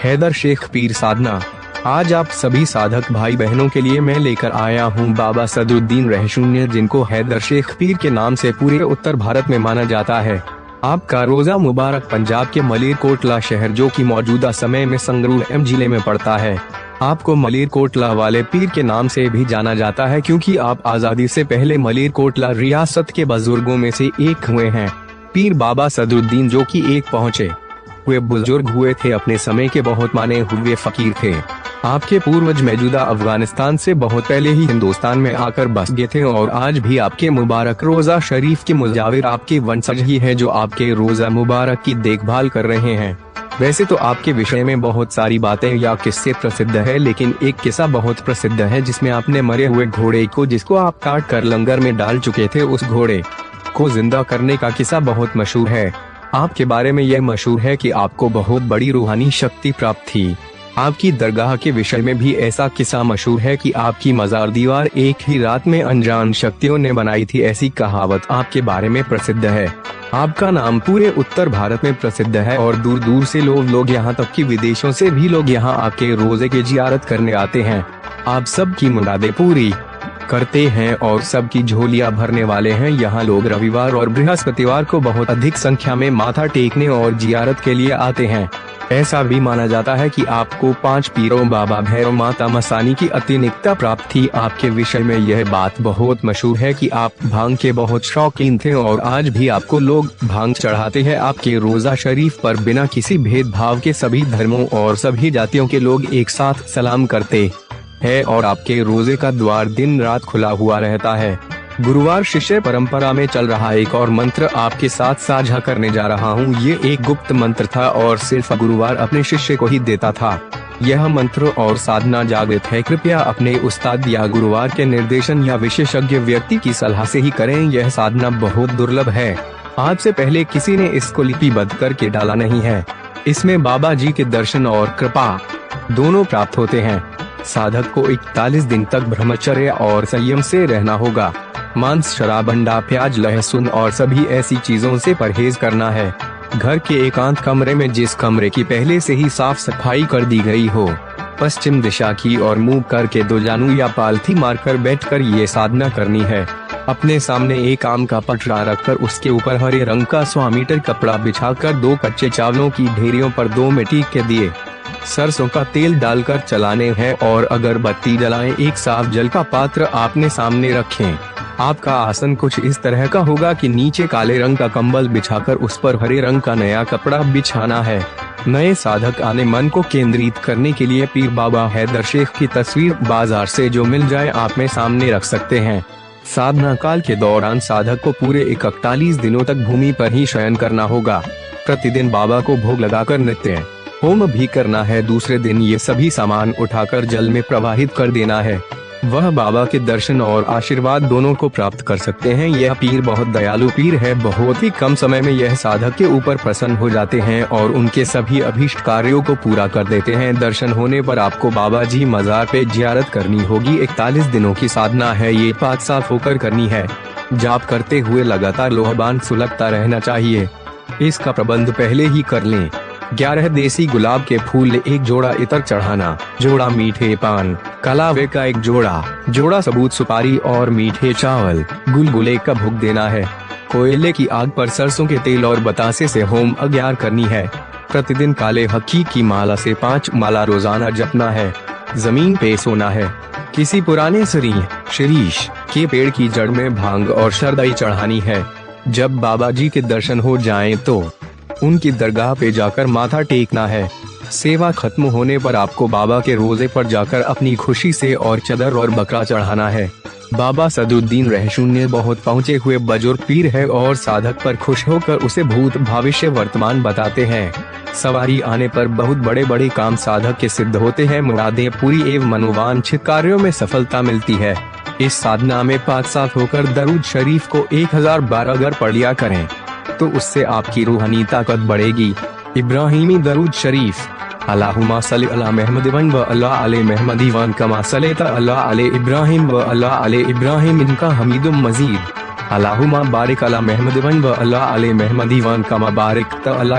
हैदर शेख पीर साधना। आज आप सभी साधक भाई बहनों के लिए मैं लेकर आया हूँ बाबा सदरुद्दीन रहशून्य, जिनको हैदर शेख पीर के नाम से पूरे उत्तर भारत में माना जाता है। आपका रोजा मुबारक पंजाब के मलेरकोटला शहर, जो कि मौजूदा समय में संगरूर एम जिले में पड़ता है। आपको मलेरकोटला वाले पीर के नाम से भी जाना जाता है, क्योंकि आप आजादी से पहले मलेरकोटला रियासत के बुजुर्गों में से एक हुए हैं। पीर बाबा सदरुद्दीन, जो कि एक पहुँचे हुए बुजुर्ग हुए थे, अपने समय के बहुत माने हुए फकीर थे। आपके पूर्वज मौजूदा अफगानिस्तान से बहुत पहले ही हिंदुस्तान में आकर बस गए थे और आज भी आपके मुबारक रोजा शरीफ के मुजाविर आपके वंशज ही है, जो आपके रोजा मुबारक की देखभाल कर रहे हैं। वैसे तो आपके विषय में बहुत सारी बातें या किस्से प्रसिद्ध है, लेकिन एक किस्सा बहुत प्रसिद्ध है, जिसमें आपने मरे हुए घोड़े को, जिसको आप काट कर लंगर में डाल चुके थे, उस घोड़े को जिंदा करने का किस्सा बहुत मशहूर है। आपके बारे में यह मशहूर है कि आपको बहुत बड़ी रूहानी शक्ति प्राप्त थी। आपकी दरगाह के विषय में भी ऐसा किस्सा मशहूर है कि आपकी मजार दीवार एक ही रात में अनजान शक्तियों ने बनाई थी, ऐसी कहावत आपके बारे में प्रसिद्ध है। आपका नाम पूरे उत्तर भारत में प्रसिद्ध है और दूर दूर से लोग यहाँ तक कि विदेशों से भी लोग यहाँ आपके रोजे की जियारत करने आते हैं। आप सबकी मुरादें पूरी करते हैं और सबकी झोलियां भरने वाले हैं। यहाँ लोग रविवार और बृहस्पतिवार को बहुत अधिक संख्या में माथा टेकने और जियारत के लिए आते हैं। ऐसा भी माना जाता है कि आपको 5 पीरों बाबा भैरव, माता मसानी की अतिनिकता प्राप्त थी। आपके विषय में यह बात बहुत मशहूर है कि आप भांग के बहुत शौकीन थे और आज भी आपको लोग भांग चढ़ाते हैं। आपके रोजा शरीफ पर बिना किसी भेदभाव के सभी धर्मों और सभी जातियों के लोग एक साथ सलाम करते है और आपके रोजे का द्वार दिन रात खुला हुआ रहता है। गुरुवार शिष्य परंपरा में चल रहा एक और मंत्र आपके साथ साझा करने जा रहा हूँ। ये एक गुप्त मंत्र था और सिर्फ गुरुवार अपने शिष्य को ही देता था। यह मंत्र और साधना जागृत है। कृपया अपने उस्ताद या गुरुवार के निर्देशन या विशेषज्ञ व्यक्ति की सलाह से ही करें। यह साधना बहुत दुर्लभ है। आज से पहले किसी ने इसको लिपिबद्ध करके डाला नहीं है। इसमें बाबा जी के दर्शन और कृपा दोनों प्राप्त होते हैं। साधक को 41 दिन तक ब्रह्मचर्य और संयम से रहना होगा। मांस, शराब, अंडा, प्याज, लहसुन और सभी ऐसी चीजों से परहेज करना है। घर के एकांत कमरे में, जिस कमरे की पहले से ही साफ सफाई कर दी गई हो, पश्चिम दिशा की और मुंह करके 2 जानू या पालथी मारकर बैठकर ये साधना करनी है। अपने सामने एक आम का पटरा रखकर उसके ऊपर हरे रंग का 100 मीटर कपड़ा बिछाकर 2 कच्चे चावलों की ढेरियों पर 2 मिट्टी के दिए सरसों का तेल डालकर चलाने हैं और अगरबत्ती जलाएं। एक साफ जल का पात्र आपने सामने रखें। आपका आसन कुछ इस तरह का होगा कि नीचे काले रंग का कंबल बिछाकर उस पर हरे रंग का नया कपड़ा बिछाना है। नए साधक आने मन को केंद्रित करने के लिए पीर बाबा हैदर शेख की तस्वीर बाजार से जो मिल जाए आप में सामने रख सकते हैं। साधना काल के दौरान साधक को पूरे 41 दिनों तक भूमि पर ही शयन करना होगा। प्रतिदिन बाबा को भोग लगाकर नृत्य होम भी करना है। दूसरे दिन ये सभी सामान उठाकर जल में प्रवाहित कर देना है। वह बाबा के दर्शन और आशीर्वाद दोनों को प्राप्त कर सकते हैं। यह पीर बहुत दयालु पीर है। बहुत ही कम समय में यह साधक के ऊपर प्रसन्न हो जाते हैं और उनके सभी अभीष्ट कार्यों को पूरा कर देते हैं। दर्शन होने पर आपको बाबा जी मजार पे जियारत करनी होगी। 41 दिनों की साधना है। ये पाक साफ होकर करनी है। जाप करते हुए लगातार लोहबान सुलगता रहना चाहिए। इसका प्रबंध पहले ही कर लें। 11 देसी गुलाब के फूल, 1 जोड़ा इतर चढ़ाना, जोड़ा मीठे पान, कलावे का 1 जोड़ा सबूत सुपारी और मीठे चावल, गुलगुले का भोग देना है। कोयले की आग पर सरसों के तेल और बतासे से होम अज्ञार करनी है। प्रतिदिन काले हक्की की माला से 5 माला रोजाना जपना है। जमीन पे सोना है। किसी पुराने शीरीष के पेड़ की जड़ में भांग और शरदई चढ़ानी है। जब बाबा जी के दर्शन हो जाएं तो उनकी दरगाह पे जाकर माथा टेकना है। सेवा खत्म होने पर आपको बाबा के रोजे पर जाकर अपनी खुशी से और चदर और बकरा चढ़ाना है। बाबा सदरुद्दीन रहशून्य बहुत पहुँचे हुए बुजुर्ग पीर है और साधक पर खुश होकर उसे भूत भविष्य वर्तमान बताते हैं। सवारी आने पर बहुत बड़े बड़े काम साधक के सिद्ध होते हैं। मुरादें पूरी एवं मनोवांछित कार्यों में सफलता मिलती है। इस साधना में पाक साफ होकर दरूद शरीफ को 1012 अगर पढ़ लिया करें तो उससे आपकी रूहानी ताकत बढ़ेगी। इब्राहिमी दरूद शरीफ। अल्लाहुम्मा सल्लि अला महमद व अला आले महमद वन कमा सल्लैता अला आले इब्राहिम व अला आले इब्राहिम इनका हमीदुम मजीद। अल्लाहुम्मा बारिक अला महमद व अला आले महमद वन कमा बारिकता अला